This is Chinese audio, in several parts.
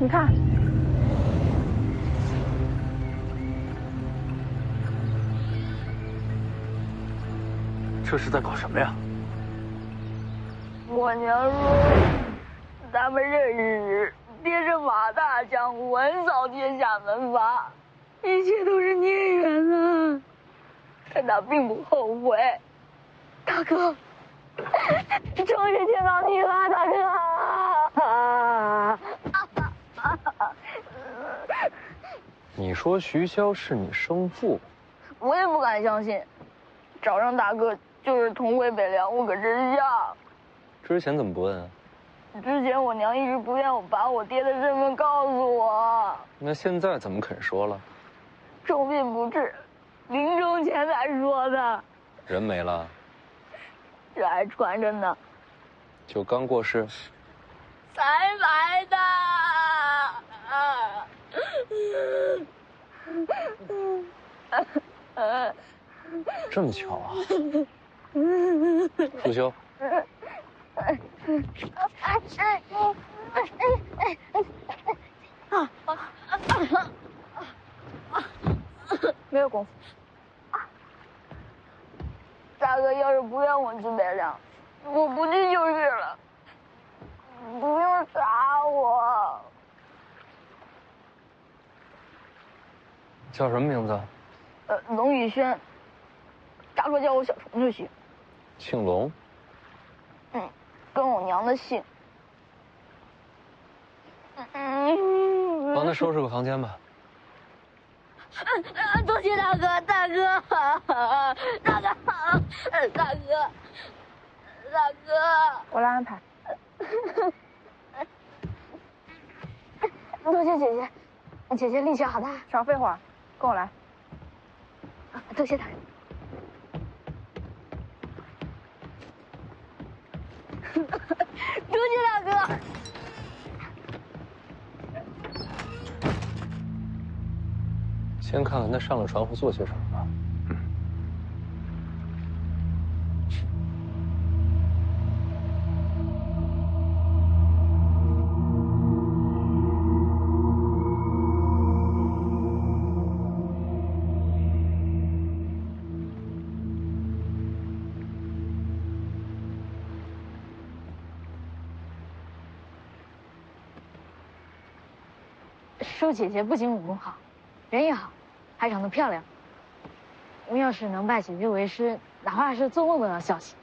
你看，这是在搞什么呀？我娘说，咱们认识时，爹是马大将军，横扫天下门阀，一切都是孽缘啊！但他并不后悔。大哥，终于见到你了，大哥！你说徐骁是你生父？我也不敢相信，找上大哥就是同回北凉，我可真像。之前怎么不问啊？之前我娘一直不愿我把我爹的身份告诉我。那现在怎么肯说了？重病不治，临终前才说的。人没了？这还传着呢。就刚过世？才来的。这么巧啊！素修。没有功夫。大哥要是不让我去北凉，我不去就是了。不用杀我。叫什么名字？龙宇轩。大哥叫我小虫就行。姓龙。跟我娘的姓。帮他收拾个房间吧。多谢大哥，大哥，大哥，大哥，大哥，我来安排。多谢姐姐，姐姐力气好大。少废话，跟我来。多谢大哥。多谢大哥。先看看他上了船会做些什么吧。舒姐姐不仅武功好，人也好，还长得漂亮。我要是能拜姐姐为师，哪怕是做梦都要笑醒。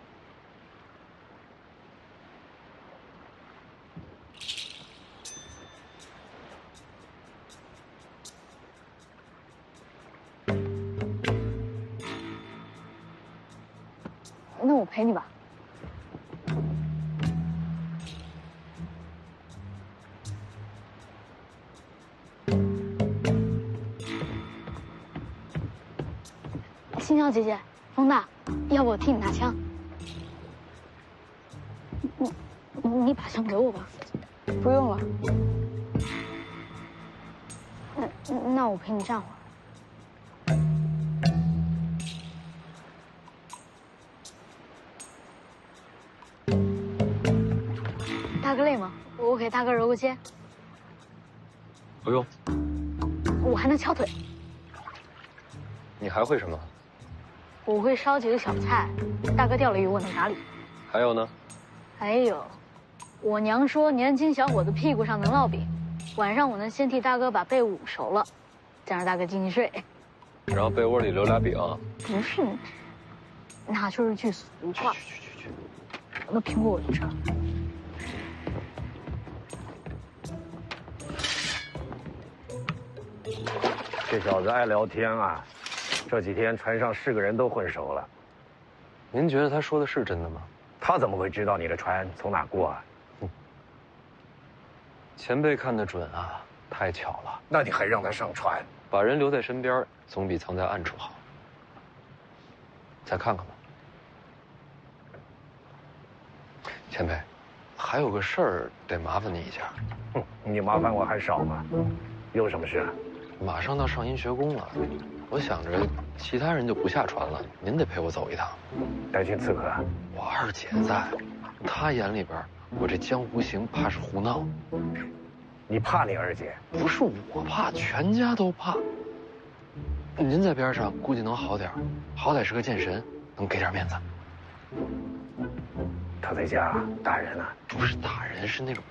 那我陪你吧。星耀姐姐，风大，要不我替你拿枪？你把枪给我吧。不用了。那我陪你站会儿。大哥累吗？我给大哥揉个肩。不用。我还能敲腿。你还会什么？我会烧几个小菜，大哥钓了鱼我能打理。还有呢？还有，我娘说年轻小伙子屁股上能烙饼，晚上我能先替大哥把被捂熟了，再让大哥进去睡。然后被窝里留俩饼。不是，那就是句俗话。去。那苹果我就吃了。这小子爱聊天啊，这几天船上是个人都混熟了。您觉得他说的是真的吗？他怎么会知道你的船从哪过啊？前辈看得准啊，太巧了。那你还让他上船？把人留在身边，总比藏在暗处好。再看看吧。前辈，还有个事儿得麻烦你一下。你麻烦我还少吗？有什么事？马上到上阴学宫了，我想着其他人就不下船了，您得陪我走一趟。带军刺客？我二姐在，她眼里边我这江湖行怕是胡闹。你怕你二姐？不是我怕，全家都怕。您在边上估计能好点，好歹是个剑神，能给点面子。他在家打人啊？不是打人，是那种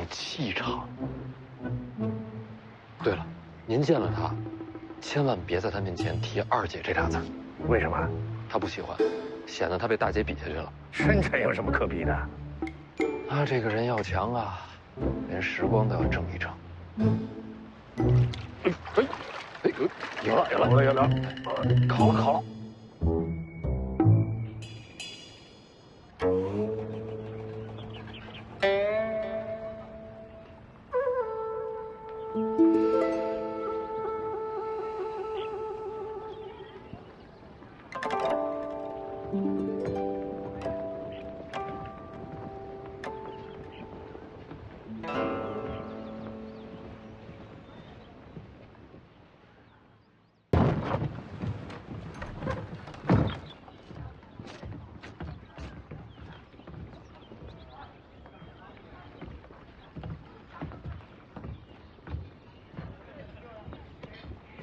气场。对了，您见了他，千万别在他面前提二姐这俩字。为什么？他不喜欢，显得他被大姐比下去了。深沉有什么可比的？他这个人要强啊，连时光都要争一争。有了，烤了。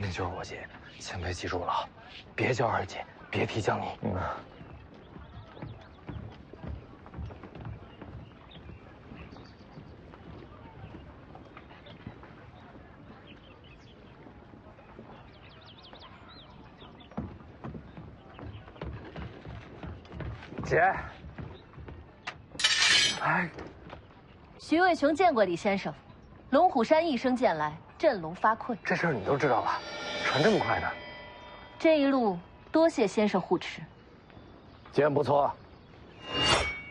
那就是我姐，前辈记住了，别叫二姐，别提江宁。姐，哎，徐渭雄见过李先生，龙虎山一声剑来，振聋发聩。这事儿你都知道了，传这么快的？这一路多谢先生护持。剑不错。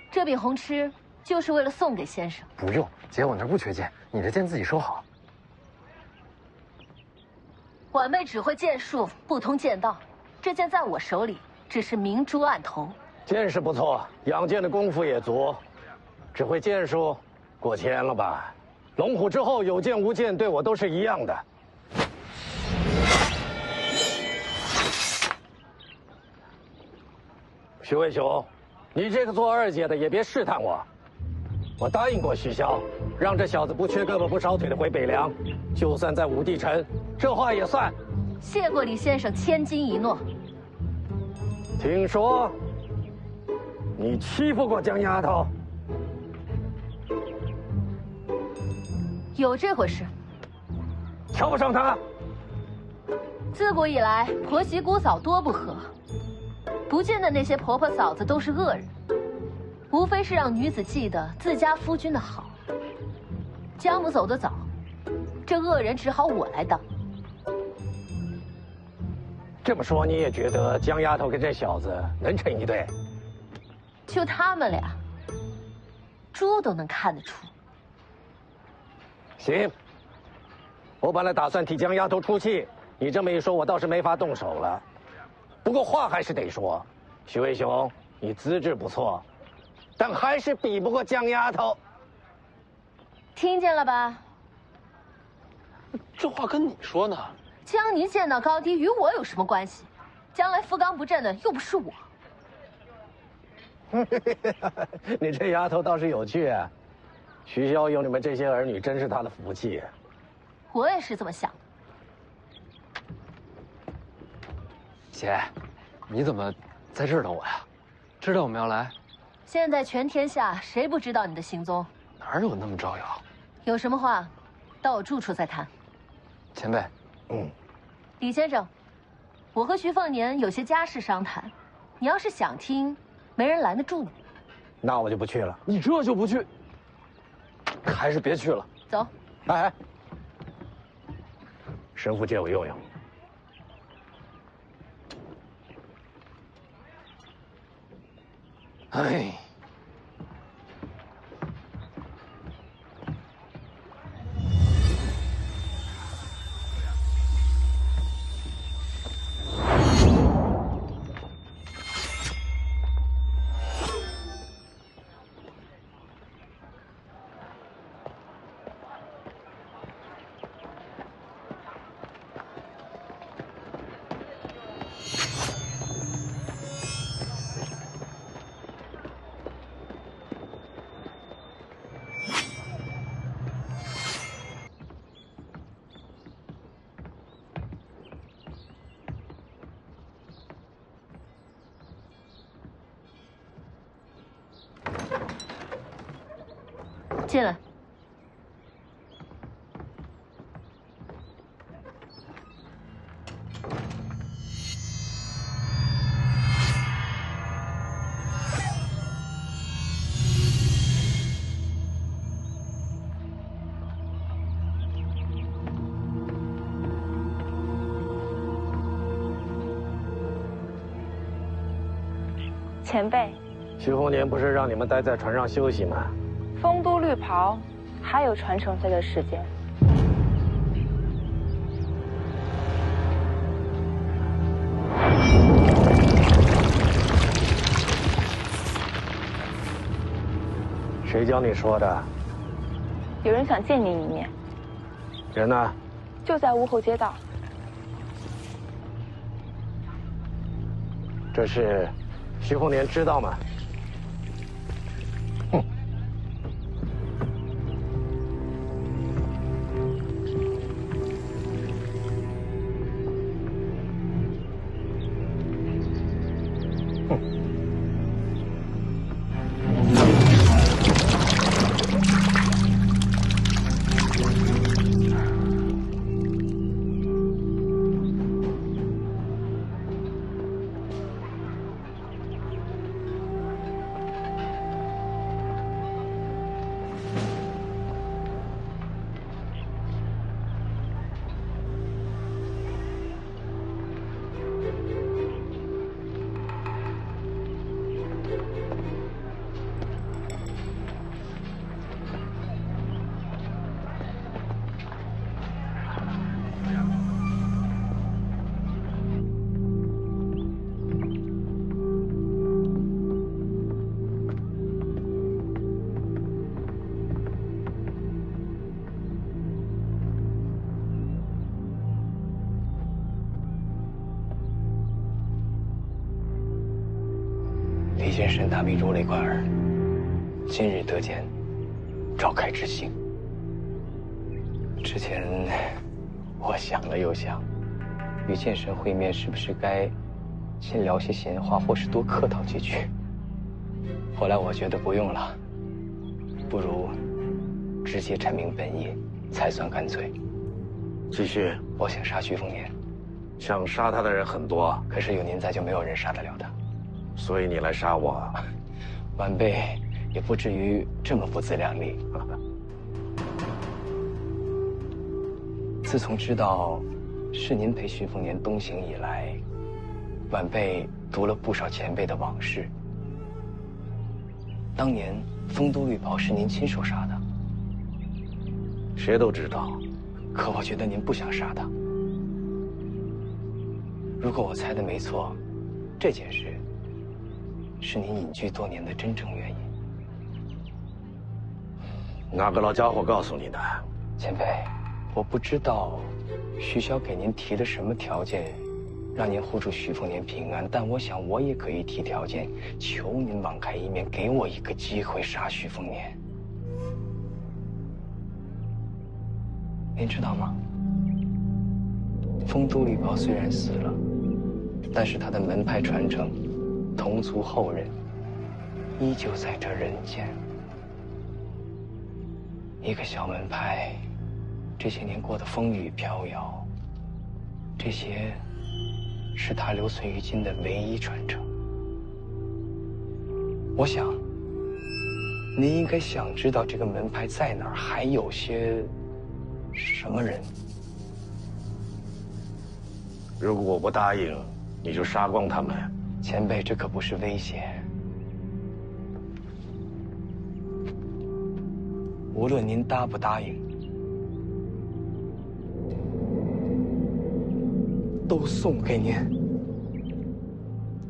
这柄红螭就是为了送给先生。不用，姐，我那儿不缺剑，你的剑自己收好。晚辈只会剑术，不通剑道，这剑在我手里只是明珠暗投。剑是不错，养剑的功夫也足，只会剑术，过谦了吧？龙虎之后有剑无剑，对我都是一样的。徐渭雄，你这个做二姐的也别试探我。我答应过徐骁，让这小子不缺胳膊不少腿的回北凉，就算在武帝城，这话也算。谢过李先生千金一诺。听说你欺负过江丫头？有这回事？瞧不上她？自古以来，婆媳姑嫂多不和，不见得那些婆婆嫂子都是恶人，无非是让女子记得自家夫君的好。家母走得早，这恶人只好我来当。这么说，你也觉得江丫头跟这小子能成一对？就他们俩，猪都能看得出。行，我本来打算替江丫头出气，你这么一说，我倒是没法动手了。不过话还是得说，徐渭雄，你资质不错，但还是比不过江丫头。听见了吧？这话跟你说呢。江宁剑道高低与我有什么关系？将来富冈不振的又不是我。你这丫头倒是有趣啊！徐骁有你们这些儿女，真是他的福气。我也是这么想的。姐，你怎么在这儿等我呀？知道我们要来？现在全天下谁不知道你的行踪？哪有那么招摇？有什么话，到我住处再谈。前辈，李先生，我和徐凤年有些家事商谈，你要是想听，没人拦得住你。那我就不去了。你这就不去，还是别去了。走。哎，神符借我用用。哎。进来。前辈，徐凤年不是让你们待在船上休息吗？丰都绿袍还有传承飞的时间。谁教你说的？有人想见您一面，人呢？就在屋后街道。这事，徐凤年知道吗？哼！李剑神大名如雷贯耳，今日得见，召开之幸。之前我想了又想，与剑神会面是不是该先聊些闲话，或是多客套几句？后来我觉得不用了，不如直接阐明本意，才算干脆。继续。我想杀徐凤年，想杀他的人很多，可是有您在，就没有人杀得了他。所以你来杀我，晚辈也不至于这么不自量力。自从知道是您陪徐凤年东行以来，晚辈读了不少前辈的往事。当年丰都绿袍是您亲手杀的，谁都知道。可我觉得您不想杀他。如果我猜的没错，这件事是您隐居多年的真正原因。哪个老家伙告诉你的？前辈，我不知道徐骁给您提了什么条件，让您护住徐凤年平安，但我想我也可以提条件，求您网开一面，给我一个机会杀徐凤年。您知道吗？丰都绿袍虽然死了，但是他的门派传承，同族后人依旧在这人间。一个小门派，这些年过得风雨飘摇，这些是他留存于今的唯一传承。我想，您应该想知道这个门派在哪儿，还有些什么人。如果我不答应，你就杀光他们。前辈，这可不是威胁。无论您答不答应，都送给您。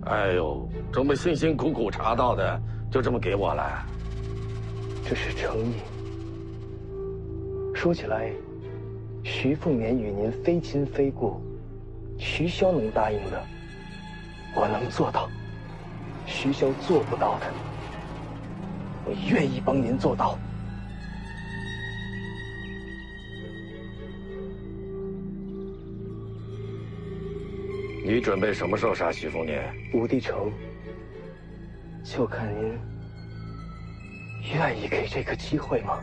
哎呦，这么辛辛苦苦查到的，就这么给我了？这是诚意。说起来，徐凤年与您非亲非故，徐骁能答应的，我能做到；徐骁做不到的，我愿意帮您做到。你准备什么时候杀徐凤年？武帝城，就看您愿意给这个机会吗？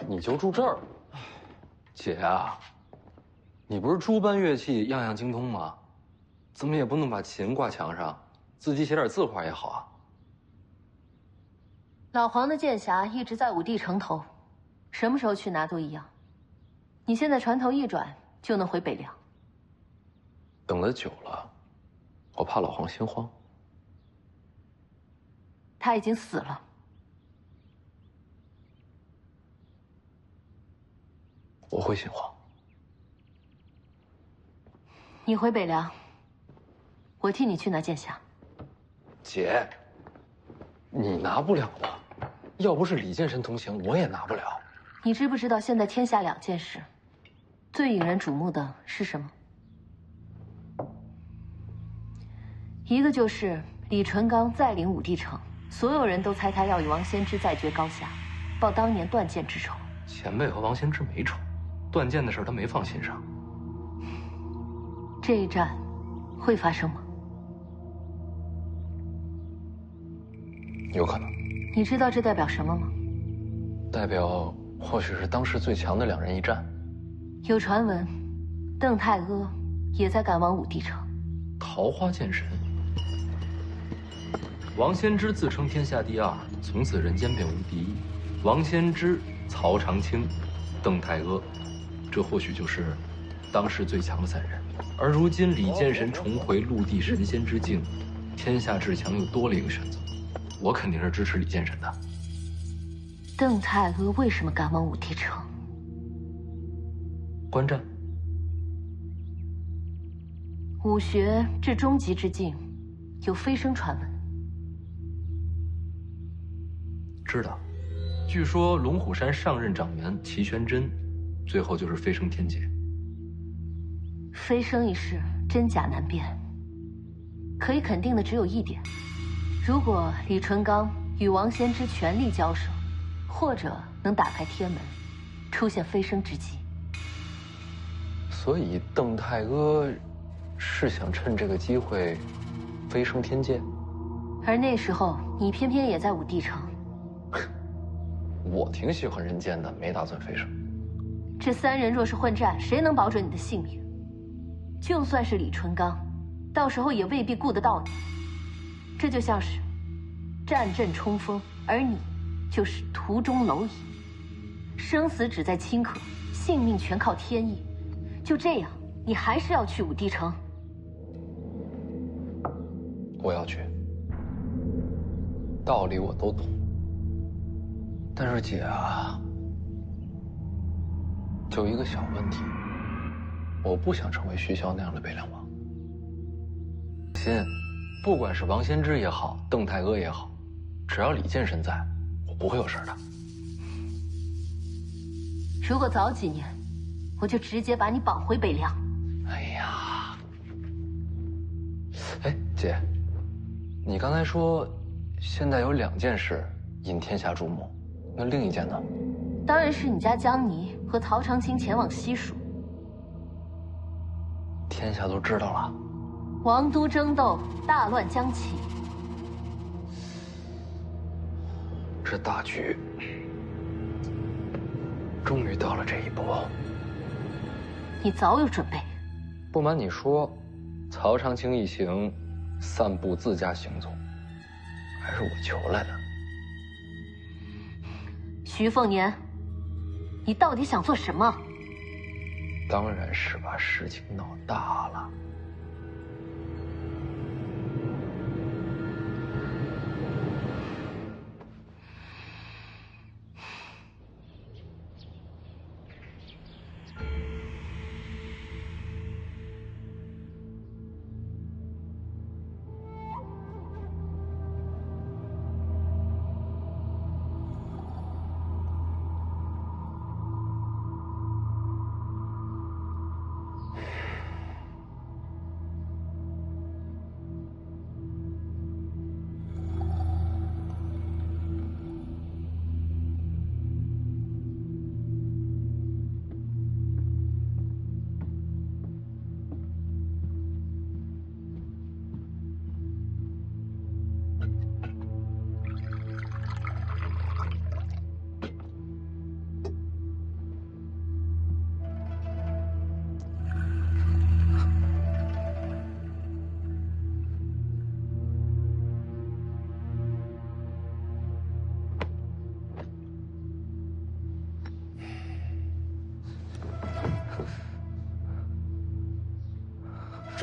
你就住这儿，姐啊，你不是诸般乐器样样精通吗？怎么也不能把琴挂墙上，自己写点字画也好啊。老黄的剑匣一直在武帝城头，什么时候去拿都一样。你现在船头一转就能回北凉。等得久了，我怕老黄心慌。他已经死了。我会心慌。你回北凉，我替你去拿剑匣。姐，你拿不了的，要不是李剑神同行，我也拿不了。你知不知道现在天下两件事，最引人瞩目的是什么？一个就是李淳罡再临武帝城，所有人都猜他要与王仙芝再决高下，报当年断剑之仇。前辈和王仙芝没仇，断剑的事他没放心上。这一战会发生吗？有可能。你知道这代表什么吗？代表或许是当时最强的两人一战。有传闻，邓太阿也在赶往武帝城。桃花剑神，王仙芝自称天下第二，从此人间便无第一。王仙芝、曹长青、邓太阿，这或许就是当时最强的三人。而如今李剑神重回陆地神仙之境，天下至强又多了一个选择。我肯定是支持李剑神的。邓太阿为什么赶往武帝城？观战。武学至终极之境，有飞升传闻。知道，据说龙虎山上任掌门齐玄真，最后就是飞升天界。飞升一事真假难辨，可以肯定的只有一点：如果李淳罡与王仙芝全力交手，或者能打开天门，出现飞升之机。所以邓太阿是想趁这个机会飞升天界，而那时候你偏偏也在武帝城。我挺喜欢人间的，没打算飞升。这三人若是混战，谁能保准你的性命？就算是李淳罡，到时候也未必顾得到你。这就像是战阵冲锋，而你就是途中蝼蚁，生死只在顷刻，性命全靠天意。就这样，你还是要去武帝城？我要去，道理我都懂。但是姐啊，就一个小问题，我不想成为徐骁那样的北凉王。心，不管是王仙芝也好，邓太阿也好，只要李剑神在，我不会有事的。如果早几年，我就直接把你绑回北凉。哎呀，哎，姐，你刚才说现在有两件事引天下注目，那另一件呢？当然是你家江泥和曹长青前往西蜀。天下都知道了。王都争斗，大乱将起。这大局终于到了这一步。你早有准备。不瞒你说，曹长青一行散布自家行踪，还是我求来的。徐凤年，你到底想做什么？当然是把事情闹大了。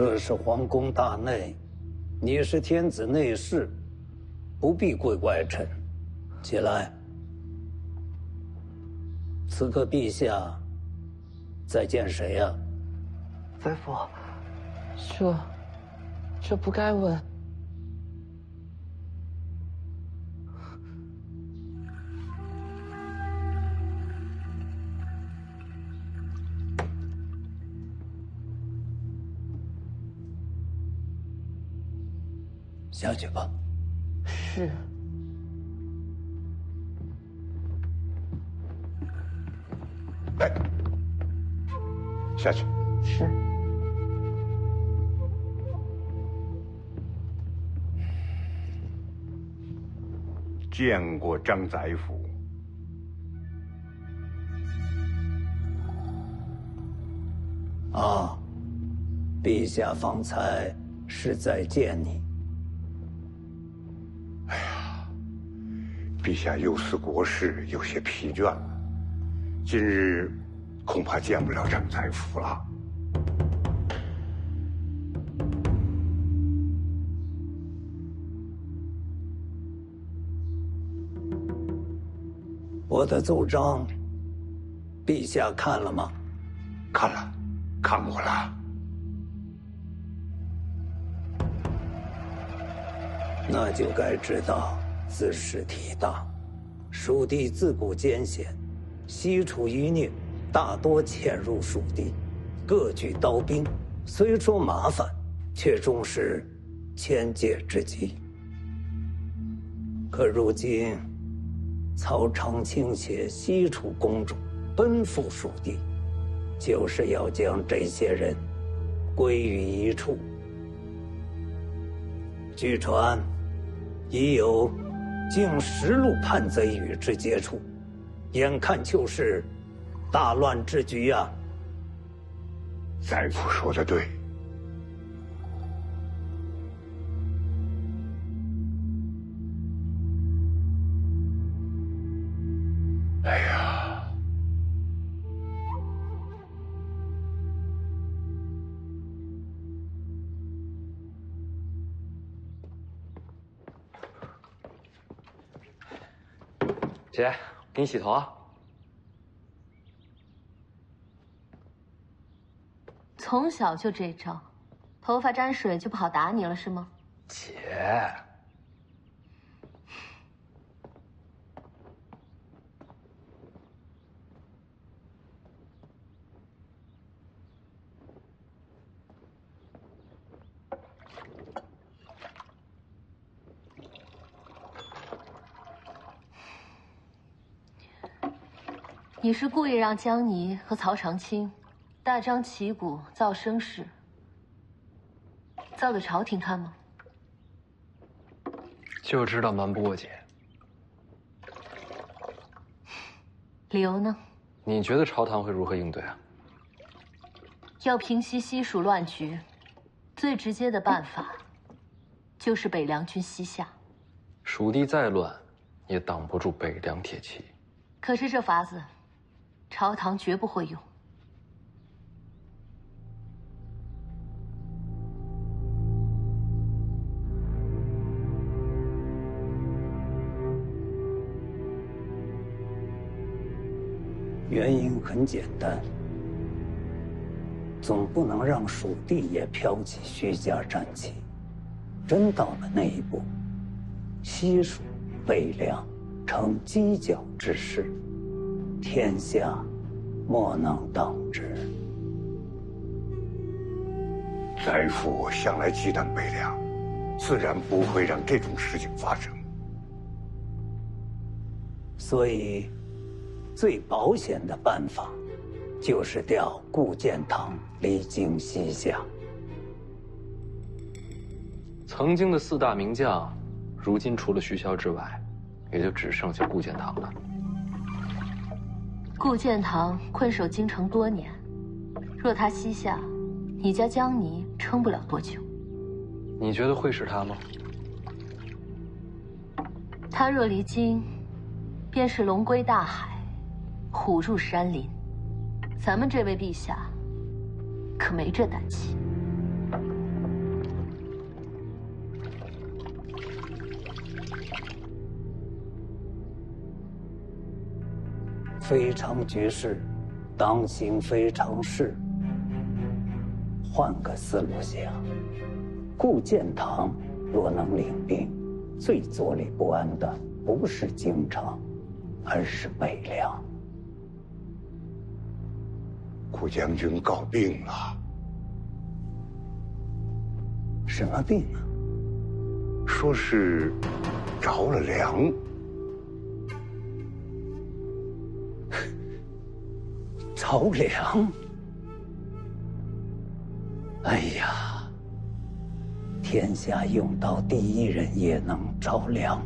这是皇宫大内，你是天子内侍，不必跪外臣。起来。此刻陛下在见谁呀？宰父，这不该问。下去吧。是。来，下去。是。见过张宰辅。啊，陛下方才是在见你。哎呀，陛下忧思国事，有些疲倦了。今日恐怕见不了张宰辅了。我的奏章，陛下看了吗？看了，看过了。那就该知道兹事体大，蜀地自古艰险，西楚余孽大多潜入蜀地，各具刀兵，虽说麻烦，却终是千界之计。可如今，曹长卿携西楚公主奔赴蜀地，就是要将这些人归于一处。据传，已有近10路叛贼与之接触，眼看就是大乱之局啊！宰辅说的对。哎呀，姐，给你洗头啊。从小就这招，头发沾水就不好打你了是吗？姐，你是故意让江泥和曹长卿大张旗鼓造声势，造给朝廷看吗？就知道瞒不过姐。理由呢？你觉得朝堂会如何应对啊？要平息西蜀乱局，最直接的办法就是北凉军西下。蜀地再乱，也挡不住北凉铁骑。可是这法子，朝堂绝不会用。原因很简单，总不能让蜀地也飘起虚假战旗。真到了那一步，西蜀、北凉成犄角之势，天下莫能当之。宰辅向来忌惮北凉，自然不会让这种事情发生。所以，最保险的办法，就是调顾建堂离京西下。曾经的4大名将，如今除了徐骁之外，也就只剩下顾建堂了。顾建堂困守京城多年，若他西下，你家江泥撑不了多久。你觉得会是他吗？他若离京，便是龙归大海，虎入山林。咱们这位陛下，可没这胆气。非常局势，当行非常事。换个思路想，顾建堂若能领兵，最坐立不安的不是京城，而是北凉。顾将军告病了。什么病啊？说是着了凉。着凉？哎呀，天下用到第一人也能着凉。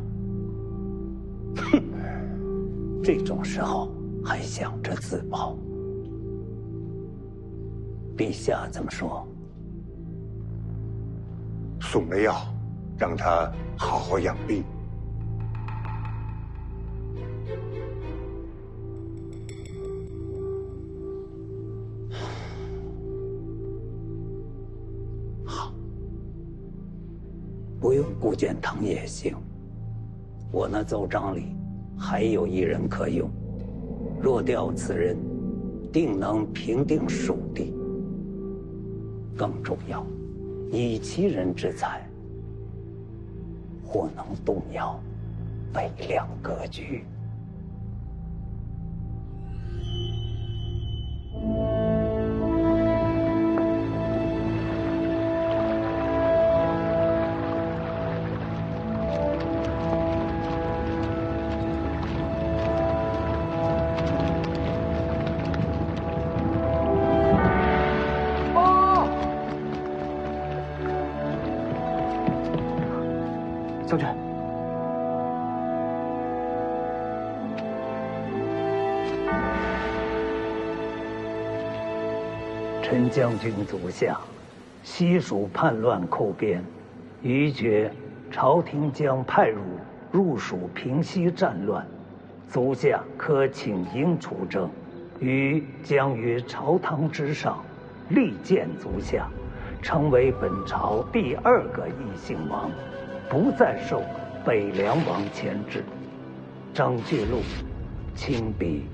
哼，这种时候还想着自保。陛下怎么说？送了药，让他好好养病。好，不用顾建堂也行。我那奏章里还有一人可用，若调此人，定能平定蜀地。更重要，以其人之才，或能动摇北凉格局。将军，陈将军足下，西蜀叛乱寇边，余觉朝廷将派入蜀平息战乱，足下可请缨出征，余将于朝堂之上力荐足下，成为本朝第2个异姓王。不再受北凉王牵制。张巨鹿，亲笔。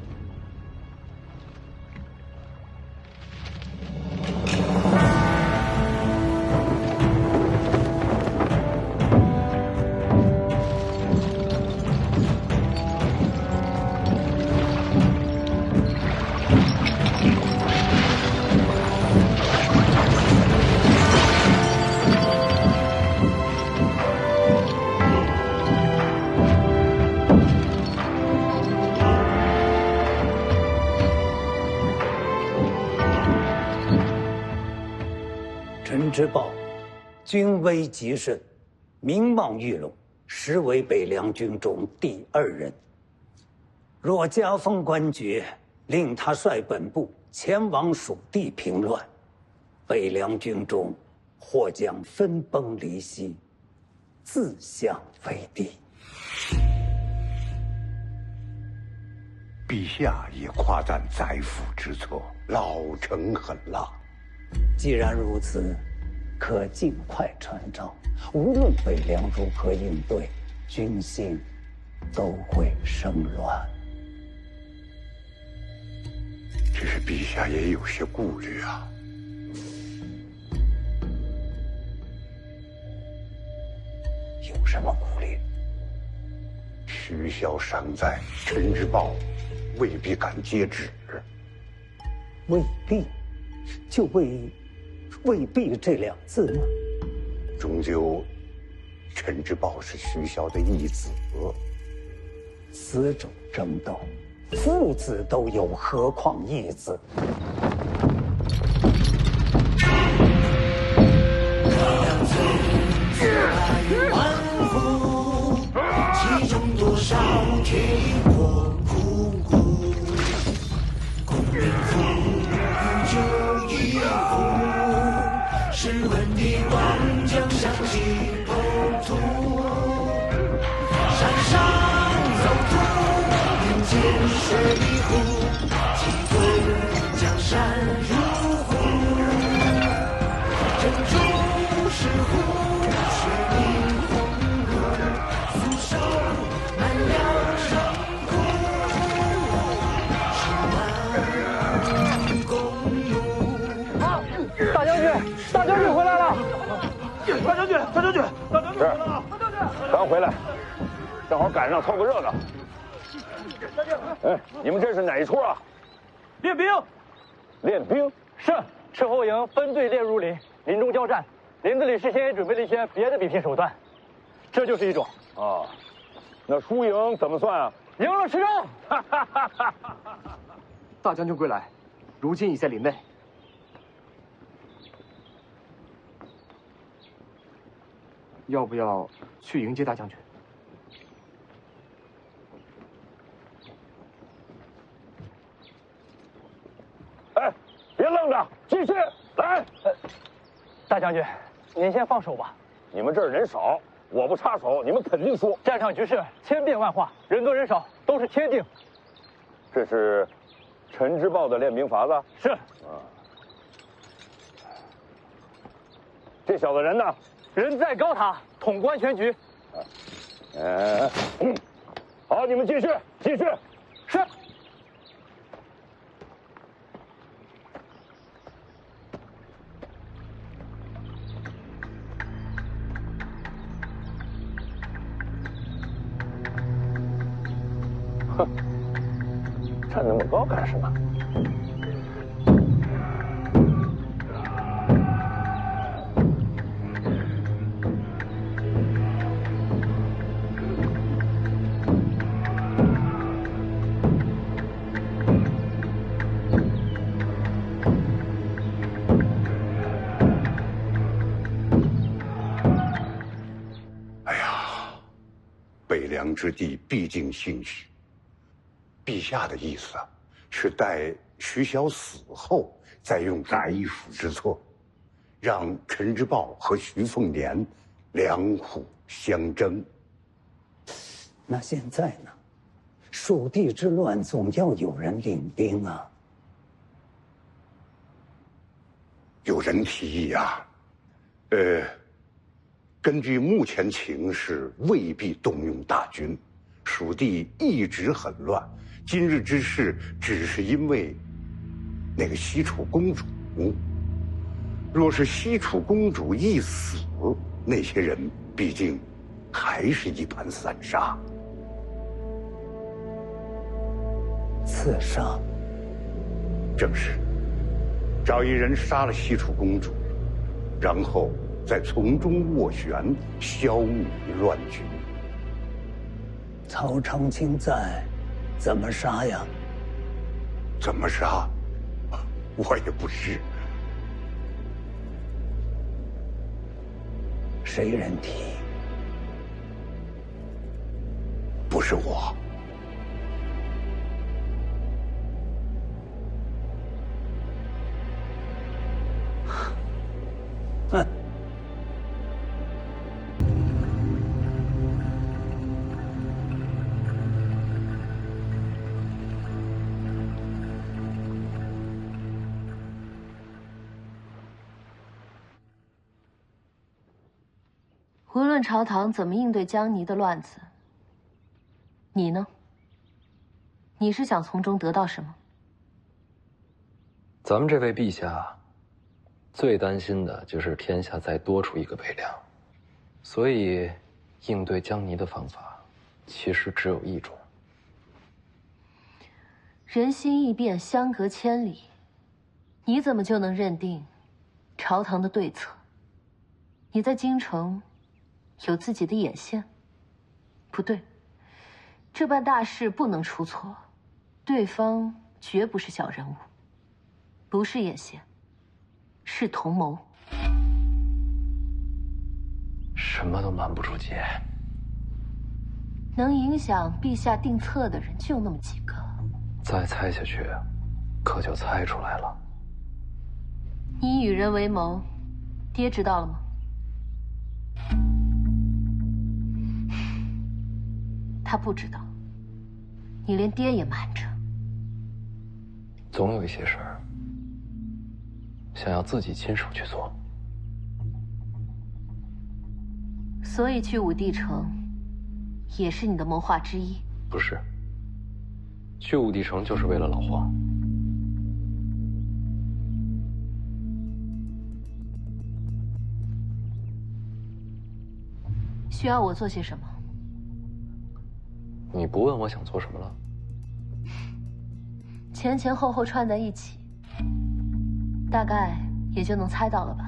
陈之豹，军威极盛，名望愈隆，实为北凉军中第2人。若加封官爵，令他率本部前往蜀地平乱，北凉军中或将分崩离析，自相为敌。陛下也夸赞宰辅之策，老成很辣。既然如此，可尽快传召。无论北凉如何应对，军心都会生乱。只是陛下也有些顾虑啊。有什么顾虑？徐骁尚在，陈之豹未必敢接旨。未必，就未必这2字吗？终究，陈之豹是徐骁的义子，此种争斗，父子都有，何况义子？其中多少铁过枯骨，功名富裕就一壶。试问帝王将相系剖土，山上走卒，云间水户，几尊江山如虎，珍珠石斛，血淋红炉，素手难料长空。大将军，大将军，大将军回来了！大将军，刚回来，正好赶上凑个热闹。哎，你们这是哪一出啊？练兵。练兵？是。赤后营分队列入林，林中交战。林子里事先也准备了一些别的比拼手段，这就是一种。啊，那输赢怎么算啊？赢了吃肉。大将军归来，如今已在林内。要不要去迎接大将军？哎，别愣着，继续来。大将军，您先放手吧。你们这儿人少，我不插手，你们肯定输。战场局势千变万化，人多人少都是天定。这是陈之豹的练兵法子。是。啊。这小子人呢？人在高塔，统观全局。好，你们继续，继续。是。哼，站那么高干什么？北凉之地毕竟兴许，陛下的意思是待徐骁死后再用宰辅之策，让陈之豹和徐凤年两虎相争。那现在呢？蜀地之乱总要有人领兵啊。有人提议啊，根据目前情势，未必动用大军。蜀地一直很乱，今日之事只是因为那个西楚公主。若是西楚公主一死，那些人毕竟还是一盘散沙。刺杀？正是。找一人杀了西楚公主，然后再从中斡旋，消弭乱局。曹长青在，怎么杀呀？怎么杀？我也不知。谁人提？不是我。哼。无论朝堂怎么应对江泥的乱子，你呢？你是想从中得到什么？咱们这位陛下最担心的就是天下再多出一个北凉，所以应对江泥的方法其实只有一种。人心易变，相隔千里，你怎么就能认定朝堂的对策？你在京城有自己的眼线？不对，这办大事不能出错，对方绝不是小人物，不是眼线，是同谋。什么都瞒不住姐。能影响陛下定策的人就那么几个。再猜下去，可就猜出来了。你与人为谋，爹知道了吗？他不知道，你连爹也瞒着。总有一些事儿想要自己亲手去做，所以去武帝城也是你的谋划之一。不是，去武帝城就是为了老黄。需要我做些什么？你不问我想做什么了？前前后后串在一起，大概也就能猜到了吧。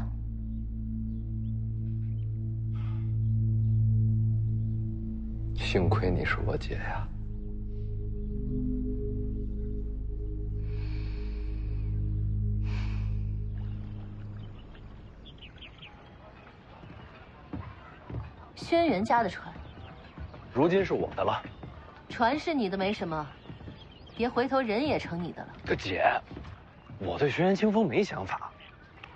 幸亏你是我姐呀。轩辕家的船，如今是我的了。船是你的没什么，别回头人也成你的了。姐，我对轩辕清风没想法。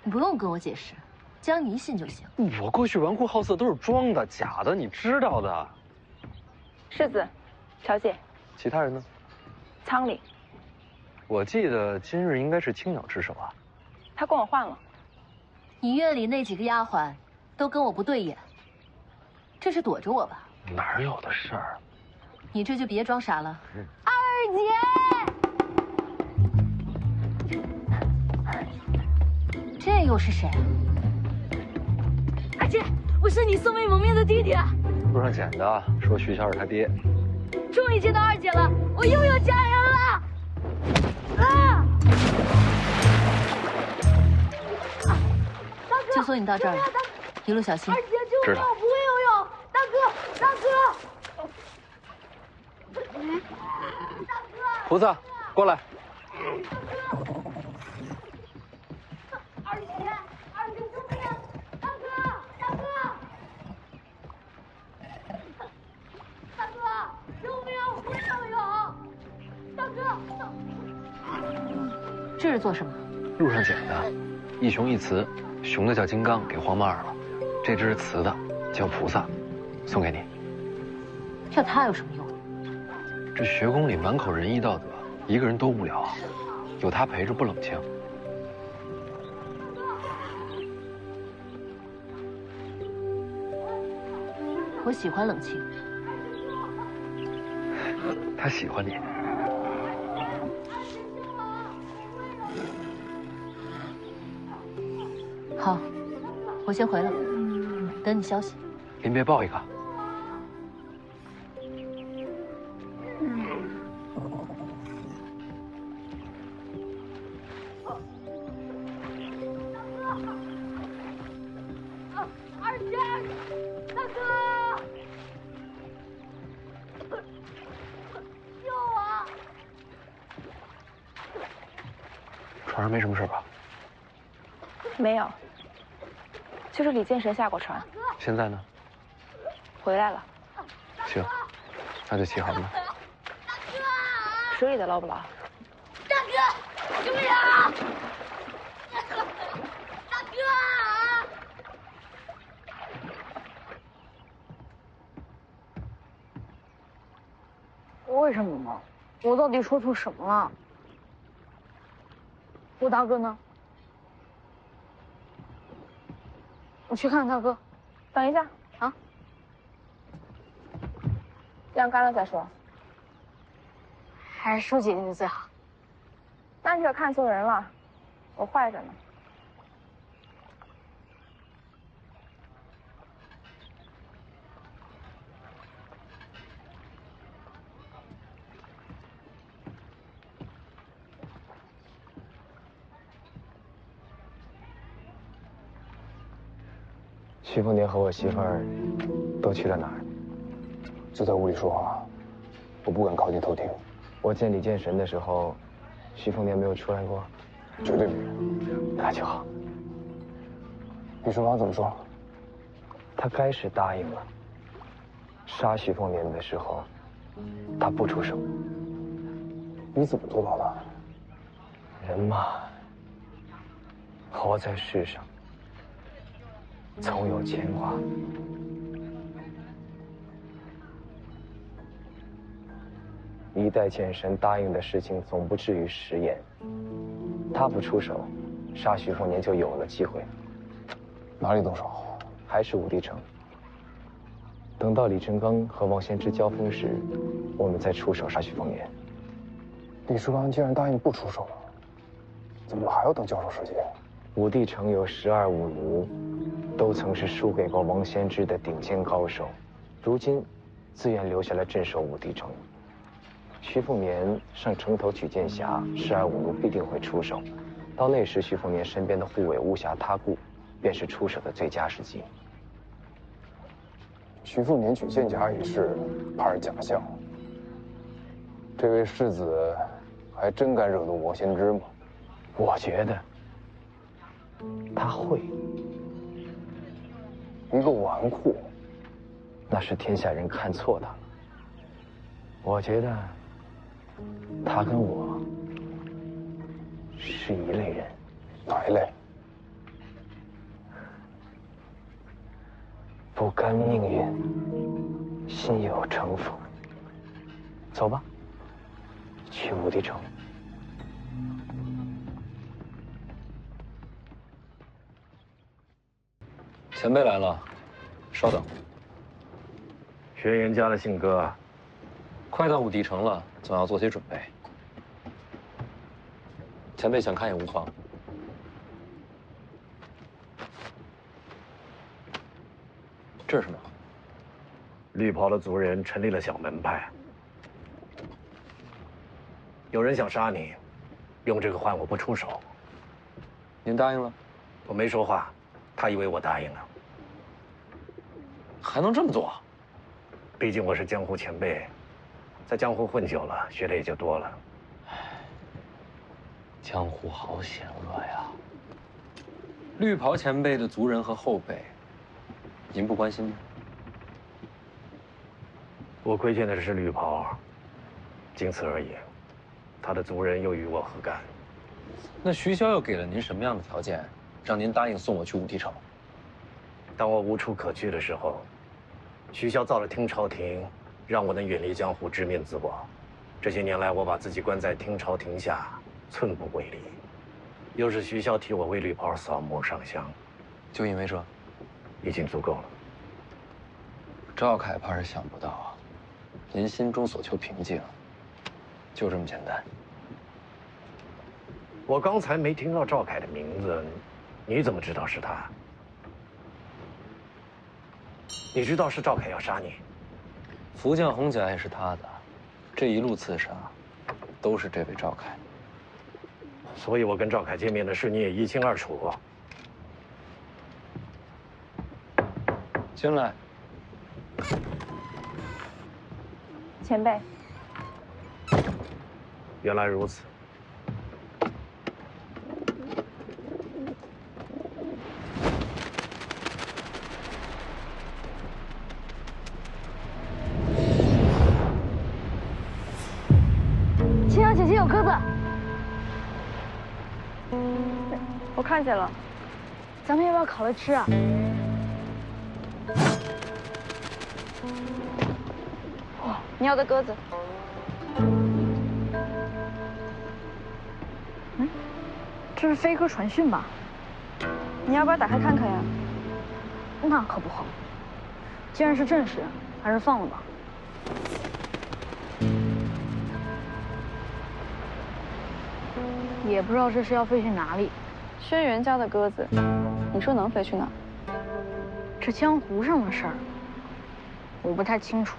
你不用跟我解释，江泥信就行。我过去纨绔好色都是装的、假的，你知道的。世子，小姐，其他人呢？仓里，我记得今日应该是青鸟值守啊。他跟我换了。你院里那几个丫鬟都跟我不对眼，这是躲着我吧？哪有的事儿？你这就别装傻了。二姐，这又是谁？二姐，我是你素未谋面的弟弟啊！路上捡的，说徐小是他爹。终于见到二姐了，我又有家人了！啊！就送你到这儿了，一路小心。二姐救命！我不会游泳，大哥，大哥！菩萨，过来。二姐，二姐救命！大哥，大哥！大哥，救命！我不会游泳！大哥！这是做什么？路上捡的，一雄一雌，雄的叫金刚，给黄马尔了。这只是雌的，叫菩萨，送给你。要它有什么用？这学宫里满口仁义道德，一个人多无聊啊，有他陪着不冷清。我喜欢冷清。他喜欢你。好，我先回了，等你消息。临别抱一个。二姐，大哥，救我！船上没什么事吧？没有，就是李剑神下过船。现在呢？回来了。行，那就起航吧。水里的捞不捞？大哥，救命啊！大哥！为什么呢？我到底说错什么了？我大哥呢？我去看大哥。等一下啊，晾干了再说。还是说姐姐的最好。那你可看错人了，我坏着呢。徐凤年和我媳妇儿都去了哪儿？就在屋里说话，我不敢靠近偷听。我见李剑神的时候，徐凤年没有出来过，绝对没有。那就好。李书芳怎么说？他开始答应了。杀徐凤年的时候，他不出手。你怎么做到的？人嘛，活在世上，总有牵挂。一代剑神答应的事情总不至于食言。他不出手，杀徐凤年就有了机会。哪里动手？还是武帝城。等到李成刚和王仙芝交锋时，我们再出手杀徐凤年。李书芳既然答应不出手，怎么还要等交手时机？武帝城有12五卢，都曾是输给过王仙芝的顶尖高手。如今，自愿留下来镇守武帝城。徐凤年上城头取剑匣，时而武奴必定会出手。到那时，徐凤年身边的护卫无暇他顾，便是出手的最佳时机。徐凤年取剑匣一事，怕是假象。这位世子还真敢惹怒魔先知吗？我觉得他会。一个纨绔，那是天下人看错他了。我觉得他跟我是一类人。哪一类？不甘命运，心有城府。走吧，去武帝城。前辈来了，稍等。轩辕家的信鸽，快到武帝城了，总要做些准备。前辈想看也无妨。这是什么？绿袍的族人成立了小门派，有人想杀你，用这个换我不出手。您答应了？我没说话，他以为我答应了。还能这么做？毕竟我是江湖前辈，在江湖混久了，学的也就多了。江湖好险恶呀！绿袍前辈的族人和后辈，您不关心吗？我亏欠的是绿袍，仅此而已。他的族人又与我何干？那徐骁又给了您什么样的条件，让您答应送我去武帝城？当我无处可去的时候，徐骁造了听朝廷，让我能远离江湖，直面自保。这些年来，我把自己关在听朝廷下，寸步未离。又是徐骁替我为绿袍扫墓上香，就因为这，已经足够了。赵凯怕是想不到啊，您心中所求平静，就这么简单。我刚才没听到赵凯的名字，你怎么知道是他？你知道是赵凯要杀你？福将红甲也是他的，这一路刺杀，都是这位赵凯。所以我跟赵凯见面的事你也一清二楚。进来。前辈。原来如此。青瑶姐姐有鸽子，我看见了。咱们要不要烤了吃啊？哇，你要的鸽子。嗯，这是飞鸽传讯吧？你要不要打开看看呀？那可不好。既然是正事，还是放了吧。也不知道这是要飞去哪里。轩辕家的鸽子，你说能飞去哪？这江湖上的事儿，我不太清楚。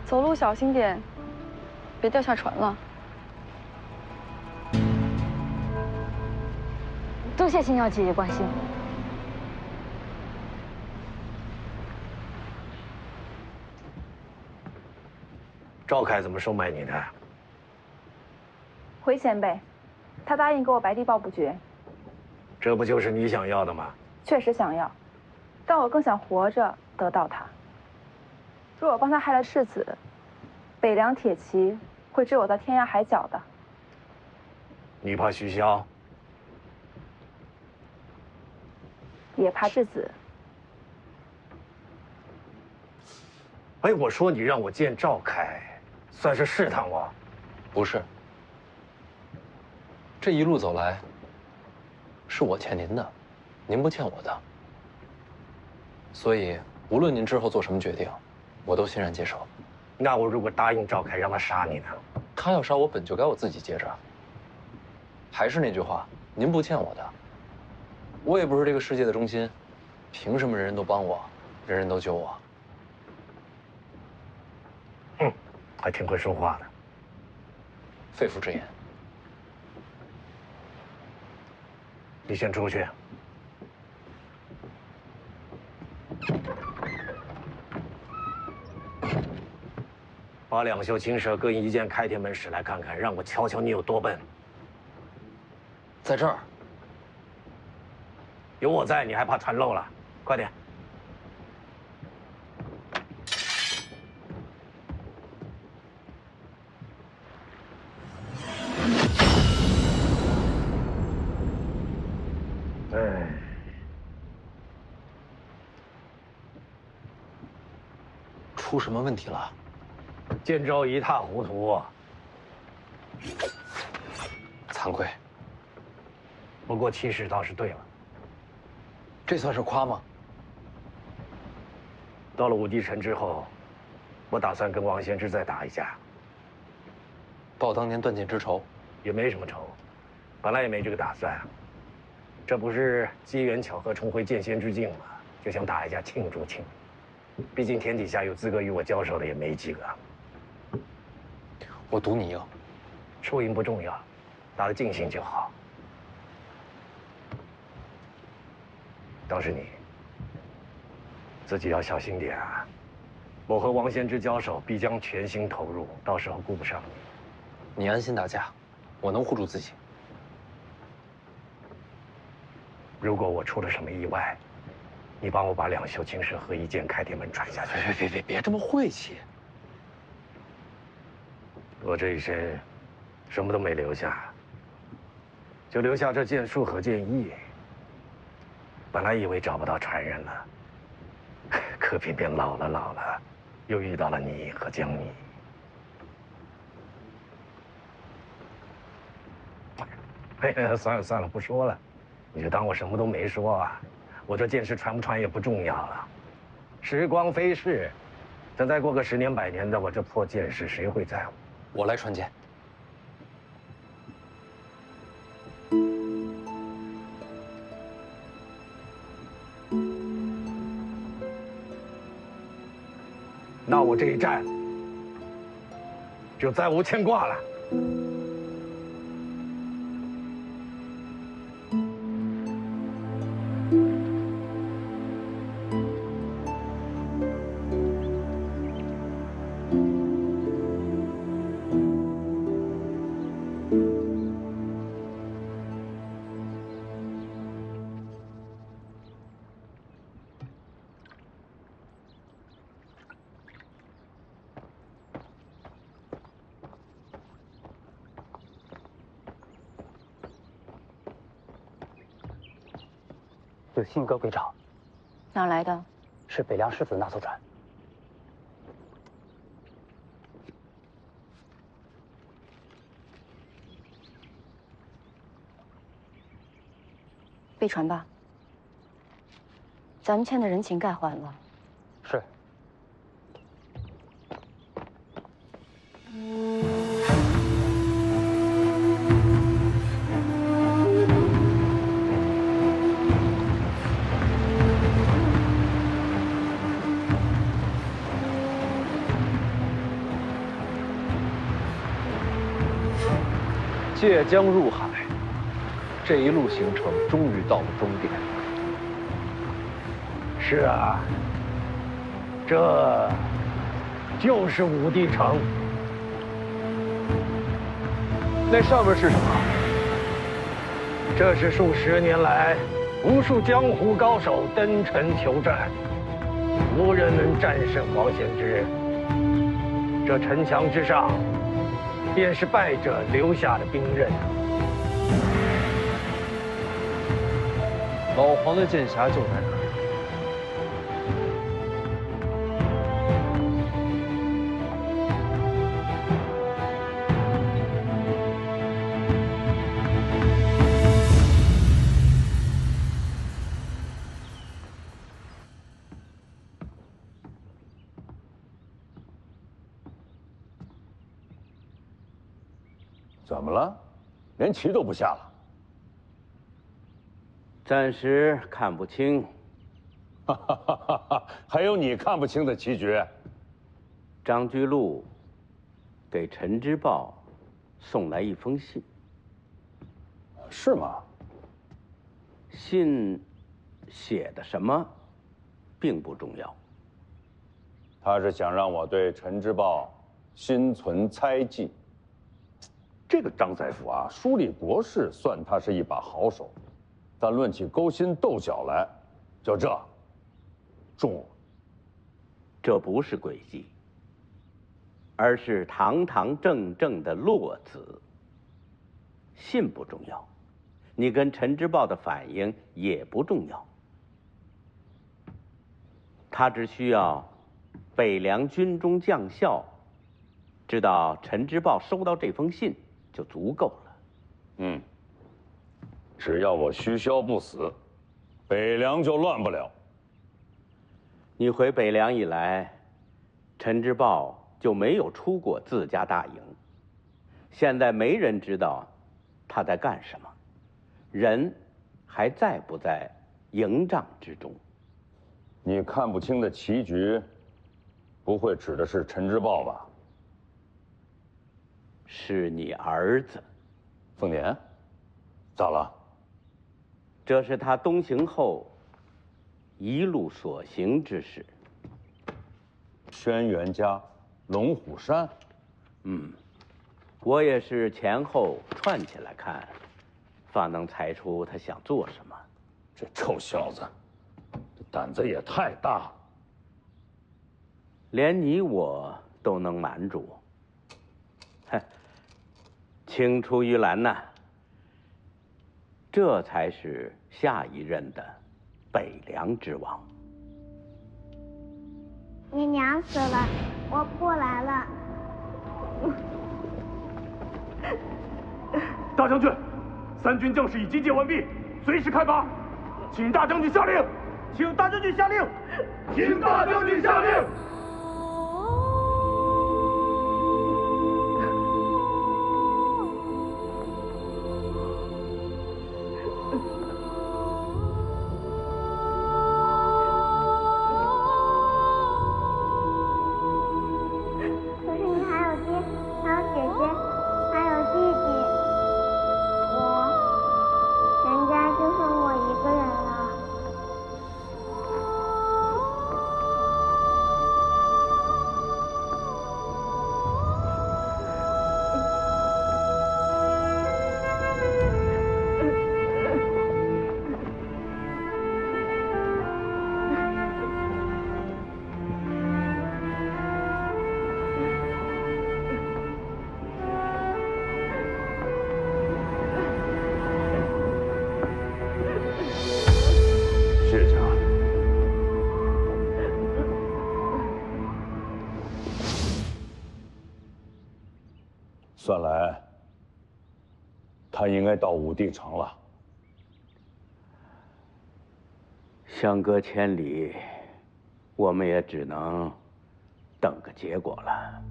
走路小心点，别掉下船了。多谢青瑶姐姐关心。赵凯怎么收买你的？回前辈，他答应给我白帝抱不绝。这不就是你想要的吗？确实想要，但我更想活着得到他。若我帮他害了世子，北凉铁骑会追我到天涯海角的。你怕徐骁？也怕质子。哎，我说你让我见赵凯，算是试探我？不是。这一路走来，是我欠您的，您不欠我的。所以，无论您之后做什么决定，我都欣然接受。那我如果答应赵凯让他杀你呢？他要杀我，本就该我自己接着。还是那句话，您不欠我的。我也不是这个世界的中心，凭什么人人都帮我，人人都救我？还挺会说话的。肺腑之言。你先出去。把两袖青蛇各一件开天门使来看看，让我瞧瞧你有多笨。在这儿。有我在，你还怕传漏了？快点。哎，出什么问题了？建州一塌糊涂。惭愧。不过气势倒是对了。这算是夸吗？到了武帝城之后，我打算跟王献之再打一架，报当年断剑之仇。也没什么仇，本来也没这个打算。这不是机缘巧合重回剑仙之境吗？就想打一架庆祝庆祝。毕竟天底下有资格与我交手的也没几个。我赌你赢。输赢不重要，打得尽兴就好。倒是你自己要小心点啊！我和王献之交手，必将全心投入，到时候顾不上你。你安心打架，我能护住自己。如果我出了什么意外，你帮我把两袖青蛇和一剑开天门传下去。别这么晦气！我这一身什么都没留下，就留下这剑术和剑意。本来以为找不到传人了，可偏偏老了，又遇到了你和江泥。哎呀，算了，不说了，你就当我什么都没说啊。我这剑士传不传也不重要了。时光飞逝，等再过个10年100年的，我这破剑士谁会在乎？我来传剑。那我这一战就再无牵挂了。有信鸽归赵，哪来的？是北凉世子那艘船。备船吧，咱们欠的人情该还了。是。借江入海，这一路行程终于到了终点。是啊，这就是武帝城。那上面是什么？这是数10年来无数江湖高手登城求战，无人能战胜王献之。这城墙之上，便是败者留下的兵刃。老黄的剑匣就在这儿。怎么了？连棋都不下了？暂时看不清。哈哈哈哈哈！还有你看不清的棋局？张居禄给陈之豹送来一封信。是吗？信写的什么，并不重要。他是想让我对陈之豹心存猜忌。这个张宰辅啊，梳理国事算他是一把好手，但论起勾心斗角来，就这重了。这不是诡计，而是堂堂正正的落子。信不重要，你跟陈之豹的反应也不重要，他只需要北凉军中将校知道陈之豹收到这封信就足够了。只要我徐骁不死，北凉就乱不了。你回北凉以来，陈之豹就没有出过自家大营，现在没人知道他在干什么，人还在不在营帐之中？你看不清的棋局，不会指的是陈之豹吧？是你儿子，凤年，咋了？这是他东行后一路所行之事。轩辕家，龙虎山。我也是前后串起来看，方能猜出他想做什么。这臭小子，这胆子也太大了，连你我都能瞒住。哼，青出于蓝呐，这才是下一任的北凉之王。你娘死了，我过来了。大将军，三军将士已集结完毕，随时开拔。请大将军下令！请大将军下令！请大将军下令！可是你还有爹，还有姐姐，还有弟弟，人家就剩我一个人了。谢家。算来，他应该到武帝城了。相隔千里，我们也只能等个结果了。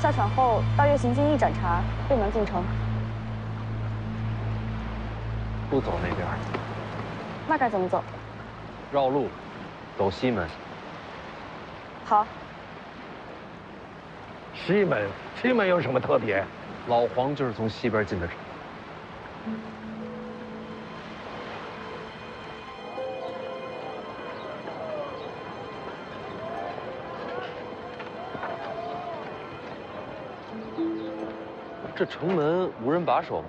下船后到月行津驿斩查，便能进城。不走那边，那该怎么走？绕路，走西门。好。西门有什么特别？老黄就是从西边进的城。这城门无人把守吗？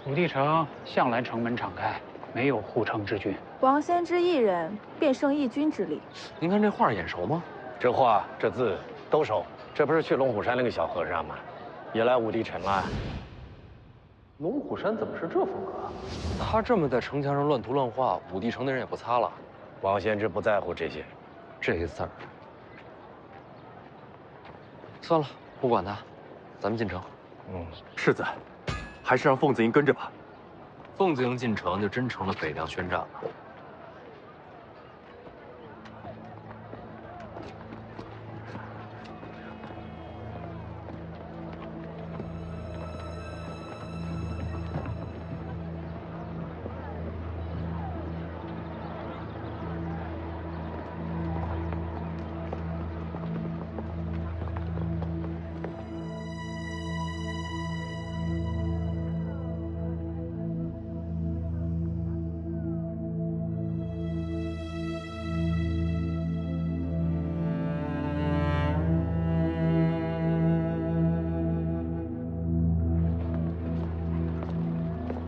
武帝城向来城门敞开，没有护城之军。王先知一人，便胜一军之力。您看这画眼熟吗？这画这字都熟。这不是去龙虎山那个小和尚吗？也来武帝城了。龙虎山怎么是这风格啊？他这么在城墙上乱涂乱画，武帝城的人也不擦了。王献之不在乎这些，这字儿。算了，不管他，咱们进城。世子，还是让凤子营跟着吧。凤子营进城，就真成了北凉宣战了。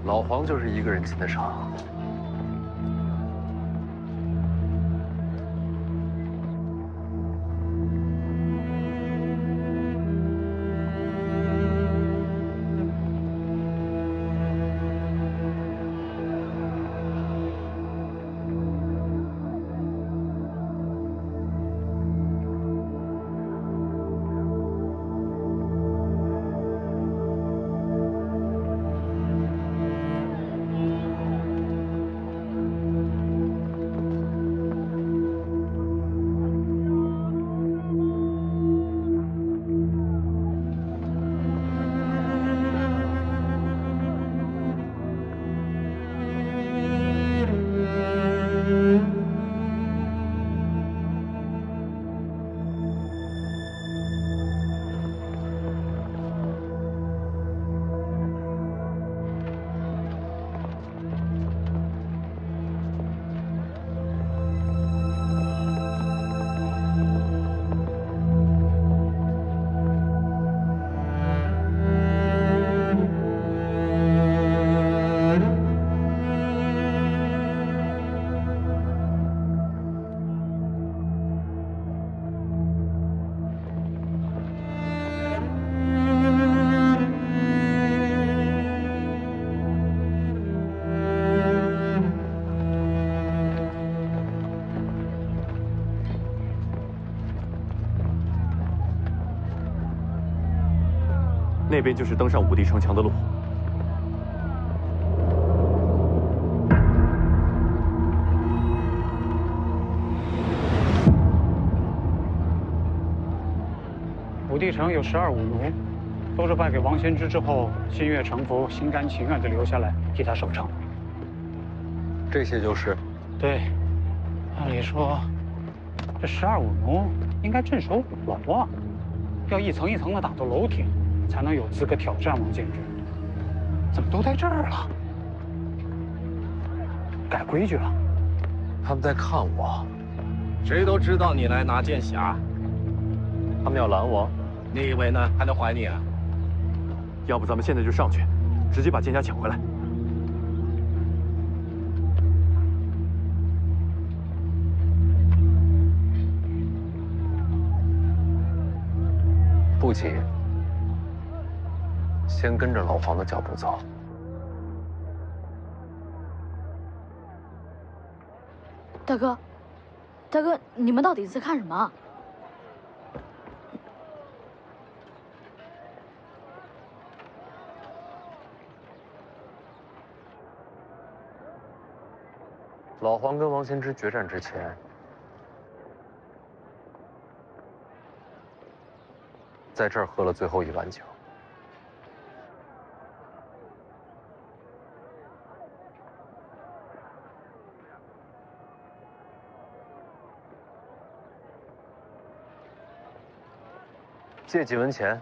老黄就是一个人进的城。那边就是登上武帝城墙的路。武帝城有12武奴，都是败给王献之之后，心悦诚服、心甘情愿地留下来替他守城。这些就是？对，按理说，这12武奴应该镇守5楼啊，要一层一层的打到楼顶，才能有资格挑战王献之。怎么都在这儿了？改规矩了？他们在看我。谁都知道你来拿剑匣，他们要拦我。你以为呢？还能还你啊？要不咱们现在就上去，直接把剑匣抢回来。不急，先跟着老黄的脚步走。大哥，大哥，你们到底在看什么？老黄跟王献之决战之前，在这儿喝了最后一碗酒。借几文钱。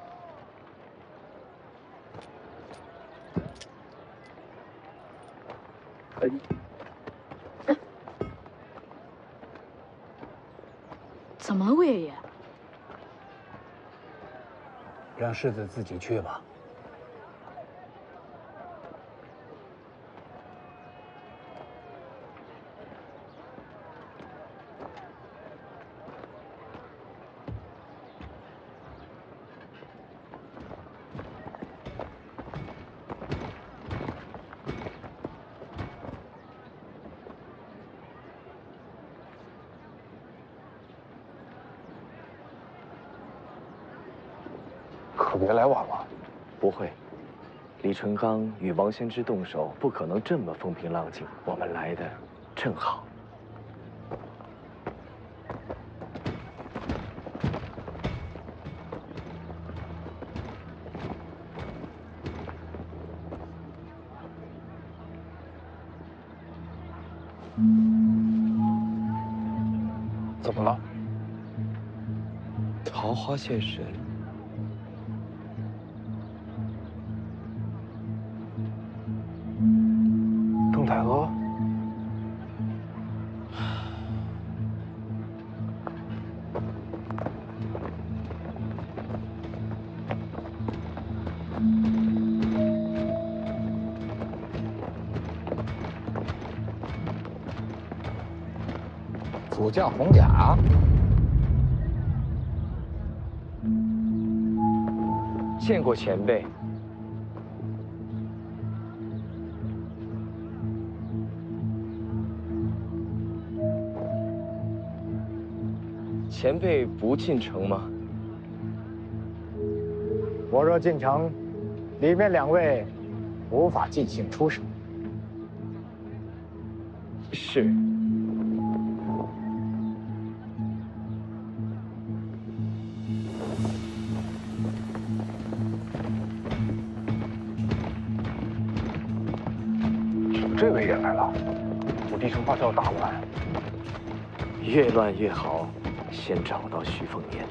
怎么了，魏爷爷？让世子自己去吧。可别来晚了。不会，李淳刚与王先之动手，不可能这么风平浪静。我们来的正好。怎么了？桃花现神。邓太阿。主将红甲。见过前辈。前辈不进城吗？我若进城，里面2位无法尽兴出手。是。这位也来了，武帝城怕是要大乱。越乱越好，先找到徐凤年。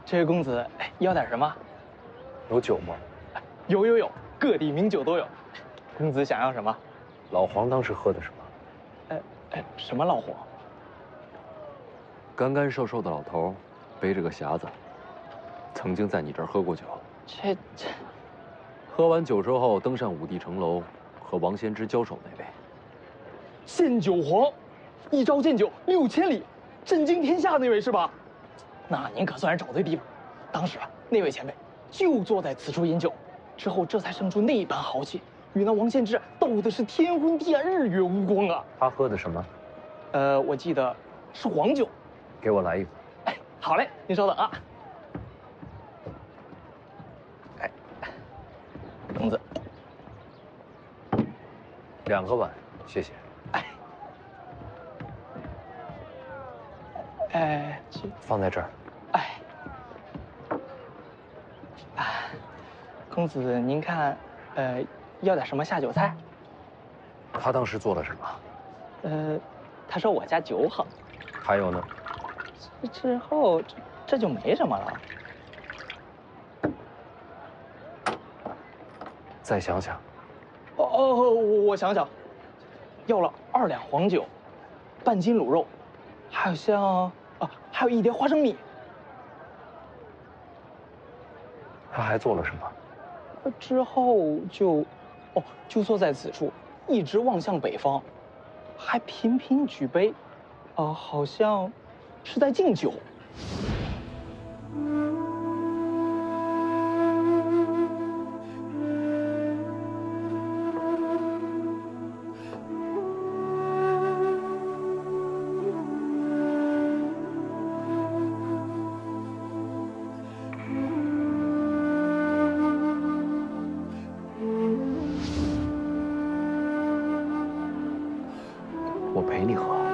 这位公子，要点什么？有酒吗？有，各地名酒都有。公子想要什么？老黄当时喝的什么？什么老黄？干干瘦瘦的老头，背着个匣子，曾经在你这儿喝过酒。这，喝完酒之后登上武帝城楼，和王先之交手那位。献酒皇，一招见酒6千里，震惊天下那位是吧？那您可算是找对地方。当时那位前辈就坐在此处饮酒，之后这才生出那般豪气，与那王献之斗的是天昏地暗，日月无光啊。他喝的什么？我记得是黄酒。给我来一壶。好嘞，您稍等啊。公子2个碗，谢谢。放在这儿。公子您看，要点什么下酒菜？他当时做了什么？他说我家酒好。还有呢？之后这就没什么了。再想想。我想想，要了2两黄酒，半斤卤肉，还有还有1碟花生米。他还做了什么？之后就坐在此处，一直望向北方，还频频举杯，好像是在敬酒。我陪你喝。